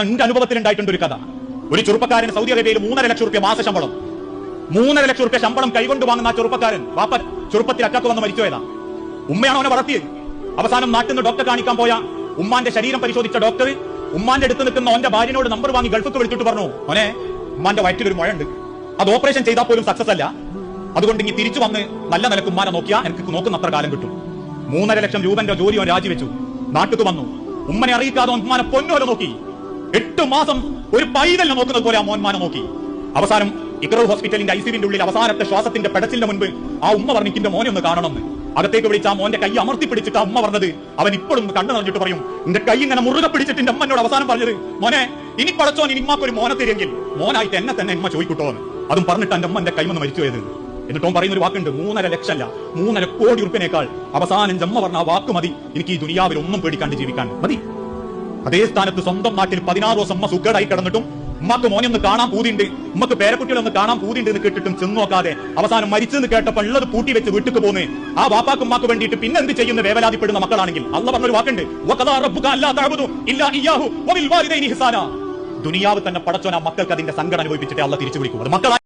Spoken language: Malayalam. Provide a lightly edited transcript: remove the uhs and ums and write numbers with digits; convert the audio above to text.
എന്റെ അനുഭവത്തിൽ ഉണ്ടായിട്ടുണ്ട് ഒരു കഥ. ഒരു ചെറുപ്പക്കാരൻ സൗദി അറേബ്യയിൽ 3.5 ലക്ഷം രൂപ മാസ ശമ്പളം, 3.5 ലക്ഷം രൂപ ശമ്പളം കൈകൊണ്ട് വാങ്ങുന്ന ആ ചെറുപ്പക്കാരൻ വാപ്പ ചെറുപ്പത്തിൽ അറ്റാക്ക് വന്ന് മരിച്ചുപോയതാ. ഉമ്മയാണ് അവനെ വളർത്തിയത്. അവസാനം നാട്ടിൽ നിന്ന് ഡോക്ടറെ കാണിക്കാൻ പോയ ഉമ്മാന്റെ ശരീരം പരിശോധിച്ച ഡോക്ടർ ഉമ്മാന്റെ അടുത്ത് നിൽക്കുന്ന അവന്റെ ഭാര്യനോട് നമ്പർ വാങ്ങി ഗൾഫിക്ക് വിളിച്ചിട്ട് പറഞ്ഞു, മോനെ ഉമ്മാന്റെ വയറ്റിൽ ഒരു മുഴയുണ്ട്, അത് ഓപ്പറേഷൻ ചെയ്താൽ പോലും സക്സസ് അല്ല, അതുകൊണ്ട് ഇനി തിരിച്ചു വന്ന് നല്ല നിലക്ക് ഉമ്മാനെ നോക്കിയാൽ എനിക്ക് നോക്കുന്ന അത്ര കാലം കിട്ടും. 3.5 ലക്ഷം രൂപന്റെ ജോലി അവൻ രാജിവെച്ചു, നാട്ടിൽ വന്നു. ഉമ്മനെ അറിയിക്കാതെ ഉമ്മാനെ പൊന്നോലെ നോക്കി. 8 മാസം ഒരു പൈതലിനെ നോക്കുന്നത് പോലെ ആ മോൻമാനെ നോക്കി. അവസാനം ഇക്റ ഹോസ്പിറ്റലിന്റെ ഐസിയുവിന്റെ ഉള്ളിൽ അവസാനത്തെ ശ്വാസത്തിന്റെ പെടച്ചിലിന് മുൻപ് ആ ഉമ്മ പറഞ്ഞിന്റെ മോനെ ഒന്ന് കാണണമെന്ന്. അകത്തേക്ക് വിളിച്ച് ആ മോന്റെ കൈ അമർത്തി പിടിച്ചിട്ട് ആ ഉമ്മ പറഞ്ഞത്, അവൻ ഇപ്പോഴും കണ്ണു നിറഞ്ഞിട്ട് പറയും, എന്റെ കൈ ഇങ്ങനെ മുറുകെ പിടിച്ചിട്ട് എന്റെ അമ്മനോട് അവസാനം പറഞ്ഞത്, മോനെ ഇനി പടച്ചോൻ ഇനി ഇമ്മാക്കൊരു മോനെ തരുമെങ്കിൽ മോനായിട്ട് എന്നെ തന്നെ ഉമ്മ ചോദിക്കൂട്ടോ എന്ന്. അതും പറഞ്ഞിട്ട് എന്റെ അമ്മ എന്റെ കൈമെന്ന് മരിച്ചു പോയത്. എന്നിട്ടോ പറയുന്ന ഒരു വാക്കുണ്ട്, 3.5 ലക്ഷമല്ല 3.5 കോടി ഉറുപ്പിനേക്കാൾ അവസാനം ജമ്മ പറഞ്ഞ ആ വാക്ക് മതി, എനിക്ക് ഈ ദുനിയാവിൽ ഒന്നും പേടിക്കാണ്ട് ജീവിക്കാൻ മതി. അതേ സ്ഥാനത്ത് സ്വന്തം നാട്ടിൽ 16 ദിവസം അമ്മ സുഖേടായി കിടന്നിട്ടും ഉമ്മക്ക് മോനെ ഒന്ന് കാണാൻ പൂതിണ്ട്, ഉമ്മക്ക് പേരക്കുട്ടികളെ ഒന്ന് കാണാൻ പൂതിണ്ട് എന്ന് കേട്ടിട്ടും ചെന്ന് നോക്കാതെ അവസാനം മരിച്ചെന്ന് കേട്ടപ്പോൾ ഉള്ളത് പൂട്ടി വെച്ച് വീട്ടിക്ക് പോന്ന് ആ വാപ്പാക്കും ഉമ്മാക്ക് വേണ്ടിയിട്ട് പിന്നെ എന്ത് ചെയ്യുന്ന വേവലാതിപ്പെടുന്ന മക്കളാണെങ്കിൽ അള്ളാഹ് പറഞ്ഞൊരു വാക്കുണ്ട്, ദുനിയാവ് തന്നെ പടച്ചോൻ ആ മക്കൾക്ക് അതിന്റെ സങ്കടം അനുഭവിപ്പിച്ചിട്ട് അള്ളാഹ് തിരിച്ചു വിളിക്കും. അത് മക്കളായി